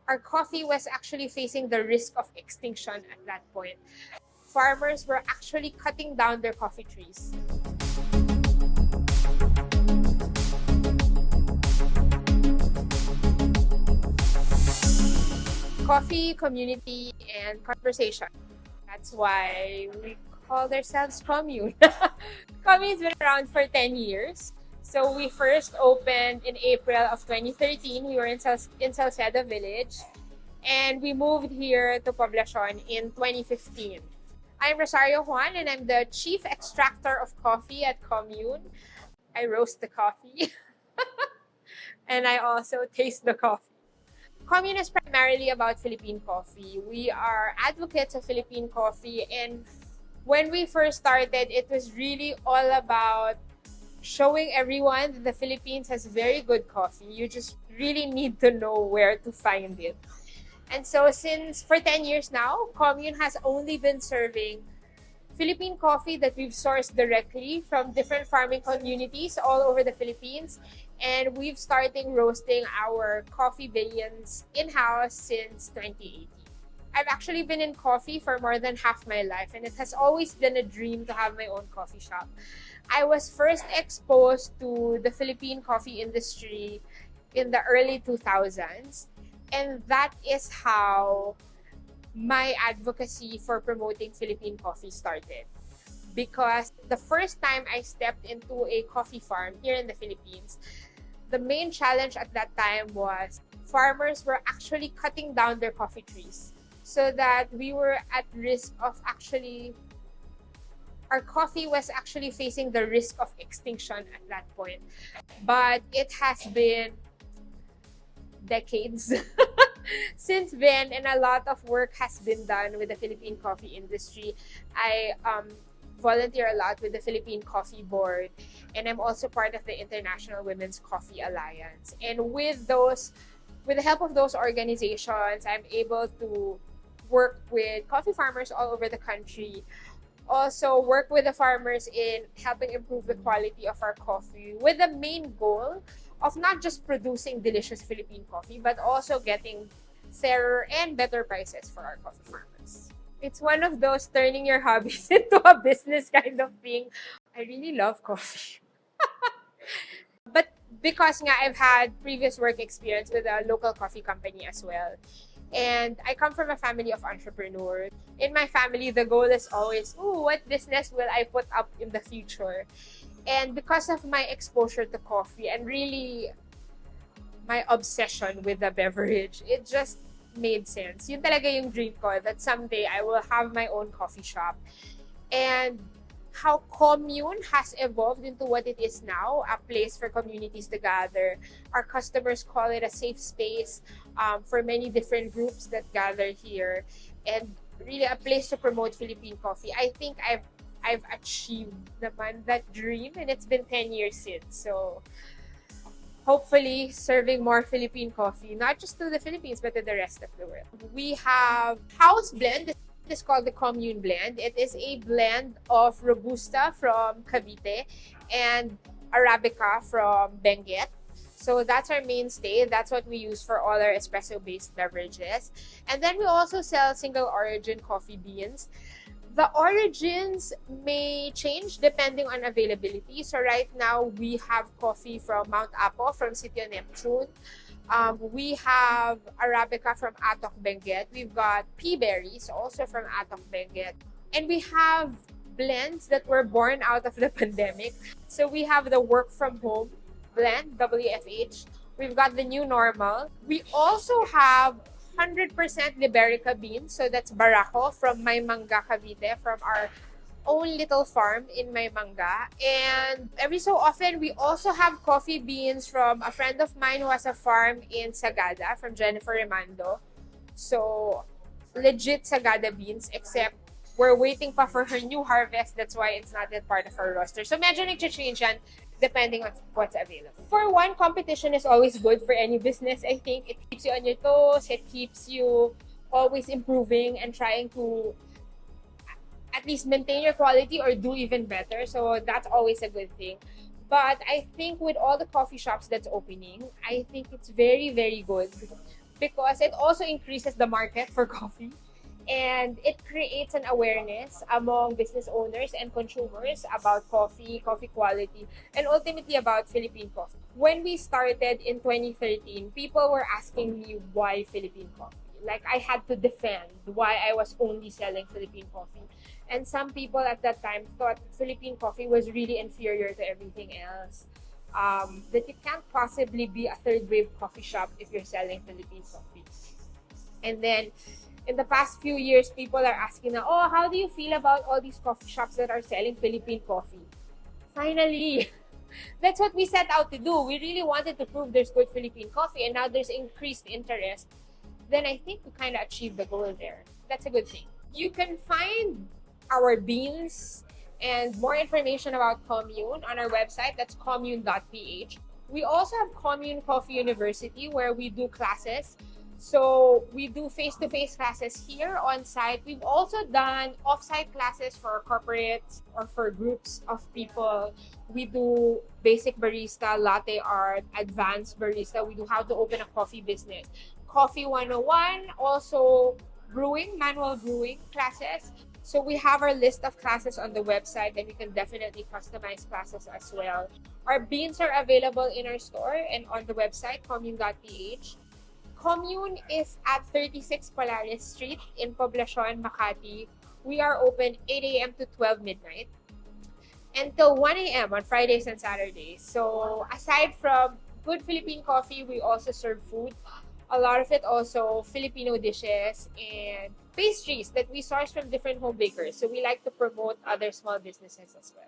our coffee was actually facing the risk of extinction at that point. Farmers were actually cutting down their coffee trees. Coffee, community, and conversation. That's why we call ourselves Commune. Commune's been around for 10 years. So we first opened in April of 2013. We were in Salcedo Village. And we moved here to Poblacion in 2015. I'm Rosario Juan, and I'm the Chief Extractor of Coffee at Commune. I roast the coffee. And I also taste the coffee. Commune is primarily about Philippine coffee. We are advocates of Philippine coffee, and when we first started, it was really all about showing everyone that the Philippines has very good coffee. You just really need to know where to find it. And so for 10 years now, Commune has only been serving Philippine coffee that we've sourced directly from different farming communities all over the Philippines. And we've started roasting our coffee beans in-house since 2018. I've actually been in coffee for more than half my life, and it has always been a dream to have my own coffee shop. I was first exposed to the Philippine coffee industry in the early 2000s, and that is how my advocacy for promoting Philippine coffee started. Because the first time I stepped into a coffee farm here in the Philippines, the main challenge at that time was farmers were actually cutting down their coffee trees, so that we were at risk of our coffee was actually facing the risk of extinction at that point. But it has been decades since then, and a lot of work has been done with the Philippine coffee industry. I volunteer a lot with the Philippine Coffee Board, and I'm also part of the International Women's Coffee Alliance. And with the help of those organizations, I'm able to work with coffee farmers all over the country. Also work with the farmers in helping improve the quality of our coffee, with the main goal of not just producing delicious Philippine coffee, but also getting fairer and better prices for our coffee farmers. It's one of those turning your hobbies into a business kind of thing. I really love coffee. But because I've had previous work experience with a local coffee company as well. And I come from a family of entrepreneurs. In my family, the goal is always, what business will I put up in the future? And because of my exposure to coffee and really my obsession with the beverage, it just made sense. Yun talaga yung dream ko, that someday I will have my own coffee shop. And how Commune has evolved into what it is now, a place for communities to gather. Our customers call it a safe space for many different groups that gather here, and really a place to promote Philippine coffee. I think I've achieved naman that dream, and it's been 10 years since. So hopefully serving more Philippine coffee, not just to the Philippines, but to the rest of the world. We have house blend. It is called the Commune blend. It is a blend of Robusta from Cavite and Arabica from Benguet. So that's our mainstay. That's what we use for all our espresso-based beverages. And then we also sell single origin coffee beans. The origins may change depending on availability. So right now, we have coffee from Mount Apo, from Sitio Neptune. We have Arabica from Atok Benguet. We've got pea berries also from Atok Benguet. And we have blends that were born out of the pandemic. So we have the work from home blend, WFH. We've got the new normal. We also have 100% Liberica beans. So that's Barako from Maymanga, Cavite, from our own little farm in Maymanga. And every so often, we also have coffee beans from a friend of mine who has a farm in Sagada, from Jennifer Remando. So legit Sagada beans, except we're waiting pa for her new harvest. That's why it's not yet part of our roster. So medyo nag-change yan depending on what's available. For one, competition is always good for any business. I think it keeps you on your toes. It keeps you always improving and trying to at least maintain your quality or do even better. So that's always a good thing. But I think with all the coffee shops that's opening, I think it's very, very good because it also increases the market for coffee. And it creates an awareness among business owners and consumers about coffee, coffee quality, and ultimately about Philippine coffee. When we started in 2013, people were asking me why Philippine coffee. Like, I had to defend why I was only selling Philippine coffee. And some people at that time thought Philippine coffee was really inferior to everything else. That you can't possibly be a third-wave coffee shop if you're selling Philippine coffee. And then in the past few years, people are asking now, oh, how do you feel about all these coffee shops that are selling Philippine coffee? Finally, that's what we set out to do. We really wanted to prove there's good Philippine coffee, and now there's increased interest. Then I think we kind of achieved the goal there. That's a good thing. You can find our beans and more information about Commune on our website. That's commune.ph. We also have Commune Coffee University, where we do classes. So we do face-to-face classes here on site. We've also done off-site classes for corporates or for groups of people. We do basic barista, latte art, advanced barista. We do how to open a coffee business. Coffee 101, also brewing, manual brewing classes. So we have our list of classes on the website, and you can definitely customize classes as well. Our beans are available in our store and on the website, commune.ph. Commune is at 36 Polaris Street in Poblacion, Makati. We are open 8 a.m. to 12 midnight until 1 a.m. on Fridays and Saturdays. So aside from good Philippine coffee, we also serve food. A lot of it also Filipino dishes and pastries that we source from different home bakers. So we like to promote other small businesses as well.